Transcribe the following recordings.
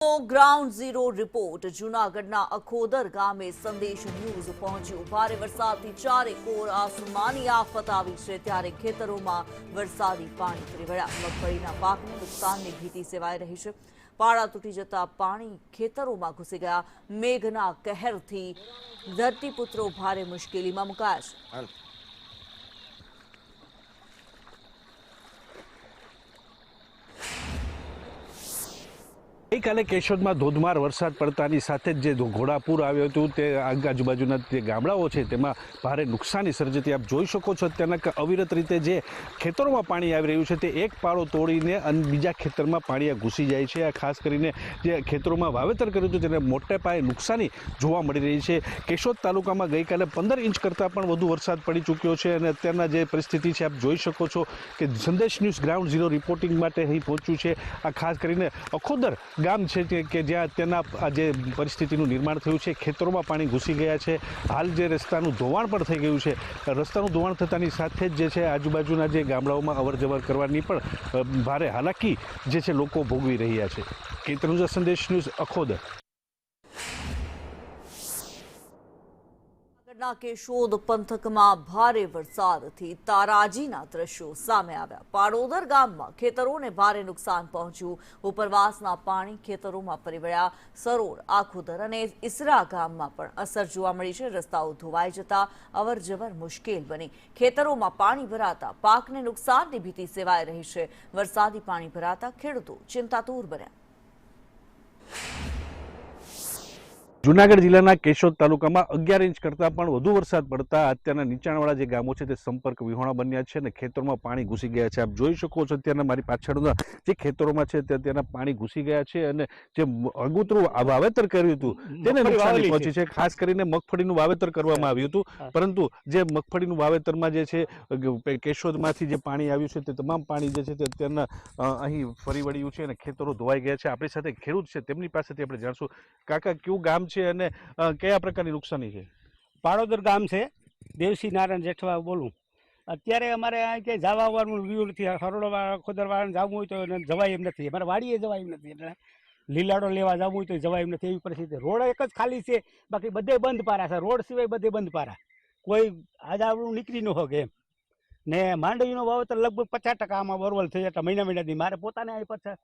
તો ground zero report જૂનાગઢના અખોદર ગામે સંદેશ ન્યૂઝ પહોંચ્યું। ભારે વરસાદથી ચારેકોર આસમાની આફત આવી છે, ત્યારે ખેતરોમાં વરસાદી પાણી ફરી વળ્યા। મગફળીના પાકને નુકસાનની ભીતિ સેવાઈ રહી છે। પાળા તૂટી જતા પાણી ખેતરોમાં ઘૂસી ગયા। મેઘના કહેરથી ધરતીપુત્રો ભારે મુશ્કેલીમાં મુકાયા છે। ગઈકાલે કેશોદમાં ધોધમાર વરસાદ પડતાની સાથે જ જે ઘોડાપૂર આવ્યું હતું તે આજુબાજુના જે ગામડાઓ છે તેમાં ભારે નુકસાની સર્જતી આપ જોઈ શકો છો। અત્યારના અવિરત રીતે જે ખેતરોમાં પાણી આવી રહ્યું છે તે એક પાળો તોડીને અને બીજા ખેતરમાં પાણી ઘૂસી જાય છે। આ ખાસ કરીને જે ખેતરોમાં વાવેતર કર્યું હતું તેને મોટા પાયે નુકસાની જોવા મળી રહી છે। કેશોદ તાલુકામાં ગઈકાલે 15 ઇંચ કરતાં પણ વધુ વરસાદ પડી ચૂક્યો છે અને અત્યારના જે પરિસ્થિતિ છે આપ જોઈ શકો છો કે સંદેશ ન્યૂઝ ગ્રાઉન્ડ ઝીરો રિપોર્ટિંગ માટે અહીં પહોંચ્યું છે। આ ખાસ કરીને અખોદર ગામ છે કે જ્યાં અત્યારના જે પરિસ્થિતિનું નિર્માણ થયું છે, ખેતરોમાં પાણી ઘૂસી ગયા છે। હાલ જે રસ્તાનું ધોવાણ પણ થઈ ગયું છે, રસ્તાનું ધોવાણ થતાની સાથે જ જે છે આજુબાજુના જે ગામડાઓમાં અવરજવર કરવાની પણ ભારે હાલાકી જે છે લોકો ભોગવી રહ્યા છે। કેતનુજા સંદેશ ન્યૂઝ અખોદર। કેશોદ પંથકમાં ભારે વરસાદથી તારાજીના દ્રશ્યો સામે આવ્યા। પાડોદર ગામમાં ખેતરોને ભારે નુકસાન પહોંચ્યું। ઉપરવાસના પાણી ખેતરોમાં ફરી વળ્યા। સરોડ, આખોદર અને ઈસરા ગામમાં પણ અસર જોવા મળી છે। રસ્તાઓ ધોવાઈ જતા અવરજવર મુશ્કેલ બની। ખેતરોમાં પાણી ભરાતા પાકને નુકસાનની ભીતિ સેવાઈ રહી છે। વરસાદી પાણી ભરાતા ખેડૂતો ચિંતાતુર બન્યા। જૂનાગઢ જિલ્લાના કેશોદ તાલુકામાં 11 ઇંચ કરતાં પણ વધુ વરસાદ પડતા અત્યારના નીચાણવાળા જે ગામો છે તે સંપર્ક વિહોણા બન્યા છે અને ખેતરોમાં પાણી ઘૂસી ગયા છે। આપ જોઈ શકો છો અત્યારના મારી પાછળના જે ખેતરોમાં છે તે અત્યારના પાણી ઘૂસી ગયા છે અને જે આગોતરું વાવેતર કર્યું હતું તેને નુકસાની પહોંચી છે। ખાસ કરીને મગફળીનું વાવેતર કરવામાં આવ્યું હતું, પરંતુ જે મગફળીનું વાવેતરમાં જે છે કેશોદમાંથી જે પાણી આવ્યું છે તે તમામ પાણી જે છે તે અત્યારના અહીં ફરી વળ્યું છે અને ખેતરો ધોવાઈ ગયા છે। આપણી સાથે ખેડૂત છે, તેમની પાસેથી આપણે જાણશું, કાકા કયું ગામ છે અને કયા પ્રકારની નુકસાની છે? પાડોદર ગામ છે, દેવસિંહ નારાયણ જેઠવા બોલું। અત્યારે અમારે અહીં કે જવા આવવાનું વ્યૂ નથી। હરોડવા ખોદરવાળાને જવું હોય તો જવાય એમ નથી, અમારે વાડીએ જવાય એમ નથી, એટલે લીલાડો લેવા જવું હોય તો જવાય એમ નથી, એવી પરિસ્થિતિ। રોડ એક જ ખાલી છે, બાકી બધે બંધ પારા છે। રોડ સિવાય બધે બંધ પારા, કોઈ આજ આવડું નીકળી ન શકે એમ। ને માંડવીનો વાવેતર લગભગ 50% આમાં બોરવલ થઈ જતા મહિના દી। મારે પોતાને અહીં પાછા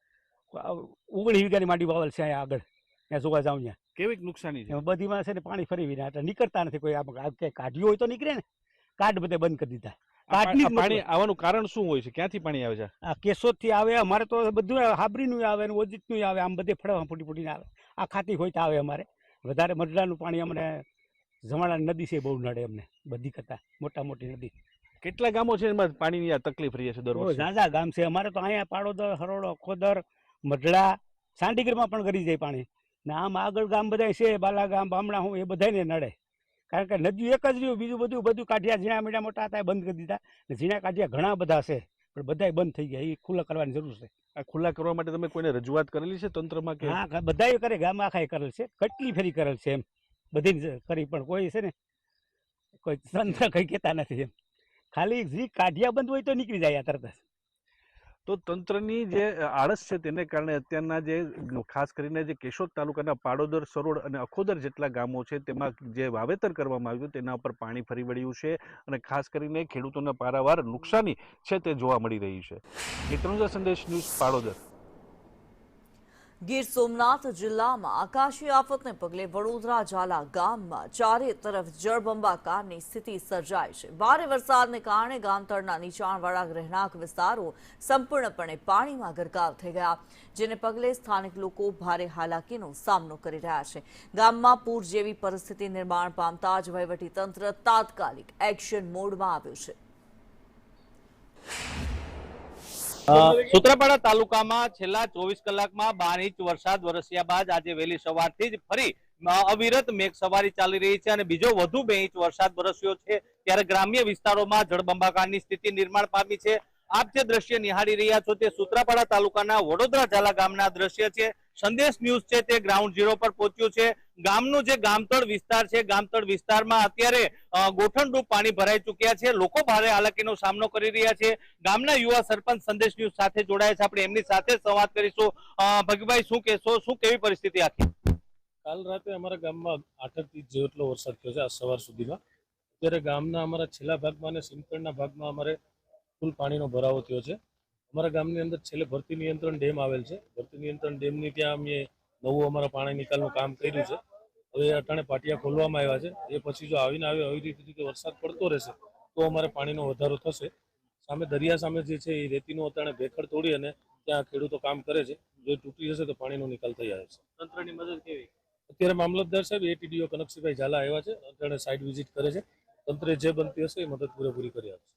19 વીઘાની માંડવી વાવેલ છે અહીંયા આગળ, ત્યાં જોવા જાઉં ત્યાં કેવી નુકસાની છે? બધીમાં છે ને પાણી ફરી વિના એટલે નીકળતા નથી કોઈ। આમ કાઢ્યું હોય તો નીકળે ને, કાઢ બધે બંધ કરી દીધા। પાણી આવવાનું કારણ શું હોય છે? ક્યાંથી પાણી આવે છે? આ કેશોદ થી આવે, અમારે તો બધું હાબરીનું આવે ને ઓજીતનું આવે, આમ બધે ફળવા ફૂટીને આવે। આ ખાતી હોય તો આવે અમારે વધારે। મરડાનું પાણી અમને જમાડા નદી છે બહુ નડે અમને, બધી કરતા મોટી નદી। કેટલા ગામો છે એમાં પાણીની આ તકલીફ રહી છે દર વર્ષે? ઝાઝા ગામ છે અમારે તો, અહીંયા પાડોદર, હરોડો, ખોદર, મઢડા, સાંડીગીરમાં પણ કરી જાય પાણી ને। આમ આગળ ગામ બધા છે, બાલા ગામ, બામણા હું, એ બધાને નડે, કારણ કે નદી એક જ રહ્યું, બીજું બધું કાઢ્યા। ઝીણા મીડા મોટા હતા એ બંધ કરી દીધા, ઝીણા કાઢ્યા ઘણા બધા છે પણ બધા બંધ થઈ ગયા। એ ખુલ્લા કરવાની જરૂર છે। આ ખુલ્લા કરવા માટે તમે કોઈને રજૂઆત કરેલી છે તંત્રમાં કે? હા, બધા કરે, ગામ આખા કરેલ છે, કેટલી ફેરી કરેલ છે એમ, બધી કરી, પણ કોઈ છે ને કોઈ તંત્ર કઈ કહેતા નથી એમ। ખાલી જે કાઢ્યા બંધ હોય તો નીકળી જાય તરત જ। તો તંત્રની જે આળસ છે તેને કારણે અત્યારના જે ખાસ કરીને જે કેશોદ તાલુકાના પાડોદર, સરોડ અને અખોદર જેટલા ગામો છે તેમાં જે વાવેતર કરવામાં આવ્યું તેના ઉપર પાણી ફરી વળ્યું છે અને ખાસ કરીને ખેડૂતોને પારાવાર નુકસાની છે તે જોવા મળી રહી છે। કેતનુજા સંદેશ ન્યૂઝ પાડોદર। ગીર સોમનાથ જિલ્લામાં આકાશી આફતને પગલે વડોદરા ઝાલા ગામમાં ચારે તરફ જળબંબાકારની સ્થિતિ સર્જાઈ છે। ભારે વરસાદને કારણે ગામતળના નીચાણવાળા રહેણાંક વિસ્તારો સંપૂર્ણપણે પાણીમાં ગરકાવ થઈ ગયા, જેને પગલે સ્થાનિક લોકો ભારે હાલાકીનો સામનો કરી રહ્યા છે। ગામમાં પૂર જેવી પરિસ્થિતિ નિર્માણ પામતા જ વહીવટીતંત્ર તાત્કાલિક એક્શન મોડમાં આવ્યું છે। સૂત્રાપાડા તાલુકામાં છેલ્લા 24 કલાકમાં 12 ઇંચ વરસાદ વરસ્યા બાદ આજે વહેલી સવારથી જ ફરી અવિરત મેઘ સવારી ચાલી રહી છે અને બીજો વધુ 2 ઇંચ વરસાદ વરસ્યો છે, ત્યારે ગ્રામ્ય વિસ્તારોમાં જળબંબાકારની સ્થિતિ નિર્માણ પામી છે। આપ જે દ્રશ્ય નિહાળી રહ્યા છો તે સૂત્રાપાડા તાલુકાના વડોદરા ઝાલા ગામના દ્રશ્ય છે। સંદેશ ન્યૂઝ છે તે ગ્રાઉન્ડ ઝીરો પર પહોંચ્યું છે। ગામનું જે ગામતળ વિસ્તાર છે, ગામતળ વિસ્તારમાં અત્યારે ગોઠણરૂપ પાણી ભરાઈ ચૂક્યા છે। લોકો ભારે હાલાકીનો સામનો કરી રહ્યા છે। ગામના યુવા સરપંચ સંદેશ ન્યૂઝ સાથે જોડાયા છે, આપણે એમની સાથે સંવાદ કરીશું। ભગીભાઈ, શું કહેશો, શું કેવી પરિસ્થિતિ આખી? કાલ રાતે અમારા ગામમાં 8 ઇંચ જેટલો વરસાદ થયો છે આ સવાર સુધીમાં। અત્યારે ગામના અમારા છેલ્લા ભાગમાં અને સિમકણના ભાગમાં અમારે ફૂલ પાણીનો ભરાવો થયો છે। અમારા ગામની અંદર છેલ્લે ભરતી નિયંત્રણ ડેમ આવેલ છે। ભરતી નિયંત્રણ ડેમની ત્યાં અમે નવું અમારા પાણી નિકાલનું કામ કર્યું છે। હવે અટાણે પાટિયા ખોલવામાં આવ્યા છે। એ પછી જો આવીને આવી રીતે વરસાદ પડતો રહેશે તો અમારે પાણીનો વધારો થશે। સામે દરિયા સામે જે છે એ રેતીનું અટાણે ભેખડ તોડી અને ત્યાં ખેડૂતો કામ કરે છે। જો તૂટી જશે તો પાણીનો નિકાલ થઈ આવે છે। તંત્રની મદદ કેવી? અત્યારે મામલતદાર સાહેબ એટીડીઓ કનકસિંહભાઈ ઝાલા આવ્યા છે, અત્યારે સાઇટ વિઝિટ કરે છે। તંત્રે જે બનતી હશે એ મદદ પૂરેપૂરી કરી આપશે।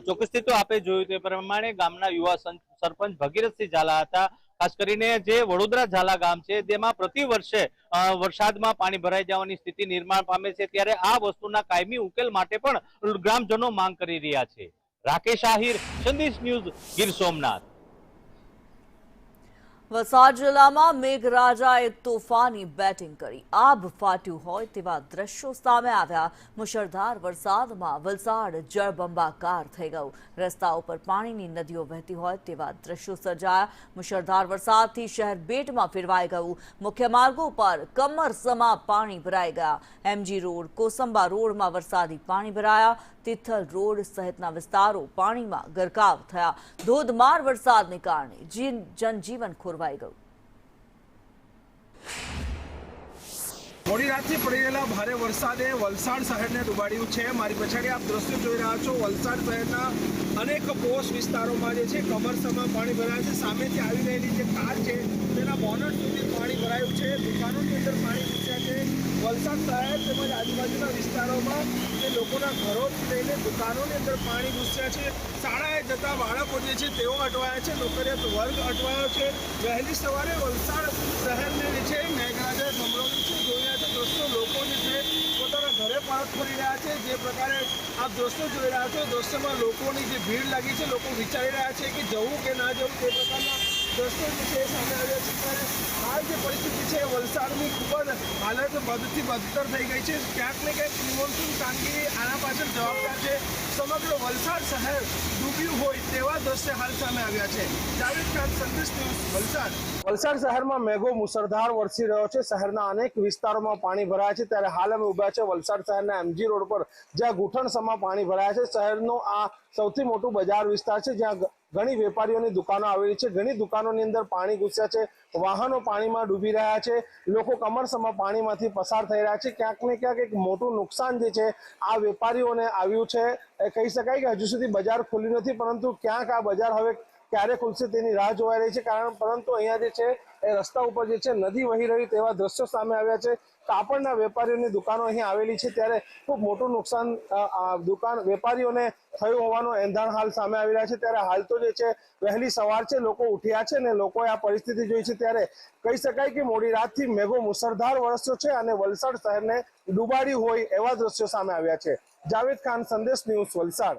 ચોક્કસથી તો આપે જોયું તે પ્રમાણે ગામના યુવા સરપંચ ભગીરથસિંહ ઝાલા હતા। ખાસ કરીને જે વડોદરા ઝાલા ગામ છે તેમાં પ્રતિ વર્ષે વરસાદમાં પાણી ભરાઈ જવાની સ્થિતિ નિર્માણ પામે છે, ત્યારે આ વસ્તુના કાયમી ઉકેલ માટે પણ ગ્રામજનો માંગ કરી રહ્યા છે। રાકેશ આહિર, સંદેશ ન્યૂઝ, ગીર સોમનાથ। વલસાડ જિલ્લામાં મેઘરાજાએ તોફાની બેટિંગ કરી આબ ફાટ્યું હોય તેવા દ્રશ્યો સામે આવ્યા। મુશળધાર વરસાદમાં વલસાડ જળબંબાકાર થઈ ગયું। રસ્તાઓ પર પાણીની નદીઓ વહેતી હોય તેવા દ્રશ્યો સર્જાયા। મુશળધાર વરસાદથી શહેર બેટમાં ફેરવાઈ ગયું। મુખ્ય માર્ગો પર કમરસમા પાણી ભરાઈ ગયા। એમજી રોડ, કોસંબા રોડમાં વરસાદી પાણી ભરાયા। તિથલ રોડ સહિતના વિસ્તારો પાણીમાં ગરકાવ થયા। ધોધમાર વરસાદને કારણે જનજીવન ખોરવાઈ ગયું। મોડી રાતથી પડી રહેલા ભારે વરસાદે વલસાડ શહેરને ડૂબાડ્યું છે। મારી પછાડી આપ દ્રશ્યો જોઈ રહ્યા છો। વલસાડ શહેરના અનેક પોશ વિસ્તારોમાં જે છે કમરસમાં પાણી ભરાયા છે। સામેથી આવી રહેલી જે કાર છે તેના બોનટ સુધી પાણી ભરાયું છે। દુકાનોની અંદર પાણી ઘૂસ્યા છે। વલસાડ શહેર તેમજ આજુબાજુના વિસ્તારોમાં જે લોકોના ઘરોથી લઈને દુકાનોની અંદર પાણી ઘૂસ્યા છે। શાળાએ જતા બાળકો જે છે તેઓ અટવાયા છે, નોકરિયાત વર્ગ અટવાયો છે। વહેલી સવારે વલસાડ શહેરને જે છે મેઘરાજાએ ભમરોળ્યું છે। જોયા છે દોસ્તો, લોકો જે છે પોતાના ઘરે પરત ફરી રહ્યા છે। જે પ્રકારે આપ દ્રશ્યો જોઈ રહ્યા છો, દ્રશ્યમાં લોકોની જે ભીડ લાગી છે, લોકો વિચારી રહ્યા છે કે જવું કે ના જવું, તે પ્રકારના દ્રશ્યો જે છે સામે આવ્યા છે। ત્યારે હાલ જે પરિસ્થિતિ છે વલસાડની ખૂબ જ હાલત વધથી બદતર થઈ ગઈ છે। ક્યાંક ને ક્યાંક પ્રિમોન્સૂન કામગીરી આના પાછળ જવાબદાર છે। સમગ્ર વલસાડ શહેર ડૂબ્યું હોય તેવા દ્રશ્ય હાલ સામે આવ્યા છે। જાવેદ ખાન, સંદેશ ન્યૂઝ, વલસાડ। વલસાડ શહેરમાં મેઘો મુસળધાર વરસી રહ્યો છે। શહેરના અનેક વિસ્તારોમાં પાણી ભરાયા છે। ત્યારે હાલ અમે ઉભા છે વલસાડ શહેરના એમજી રોડ પર, જ્યાં ઘૂંટણસમાં પાણી ભરાયા છે। શહેરનો આ સૌથી મોટું બજાર વિસ્તાર છે, જ્યાં ઘણી વેપારીઓની દુકાનો આવેલી છે। ઘણી દુકાનોની અંદર પાણી ઘૂસ્યા છે। વાહનો પાણીમાં ડૂબી રહ્યા છે। લોકો કમરસમાં પાણીમાંથી પસાર થઈ રહ્યા છે। ક્યાંક ને ક્યાંક એક મોટું નુકસાન જે છે આ વેપારીઓને આવ્યું છે। કહી શકાય કે હજુ સુધી બજાર ખુલ્લી નથી, પરંતુ ક્યાંક આ બજાર હવે ક્યારે ખુલશે તેની રાહ જોવાઈ રહી છે। પરંતુ અહીંયા જે છે એ રસ્તા ઉપર જે છે નદી વહી રહી તેવા દ્રશ્યો સામે આવ્યા છે। કાપડના વેપારીઓની દુકાનો અહીં આવેલી છે, ત્યારે ખૂબ મોટું નુકસાન દુકાન વેપારીઓને થયું હોવાનો એંધાણ હાલ સામે આવી રહ્યા છે। ત્યારે હાલ તો જે છે વહેલી સવાર છે, લોકો ઉઠ્યા છે અને લોકોએ આ પરિસ્થિતિ જોઈ છે। ત્યારે કહી શકાય કે મોડી રાતથી મેઘો મુસળધાર વરસ્યો છે અને વલસાડ શહેરને ડૂબાડ્યું હોય એવા દ્રશ્યો સામે આવ્યા છે। જાવેદ ખાન, સંદેશ ન્યૂઝ, વલસાડ।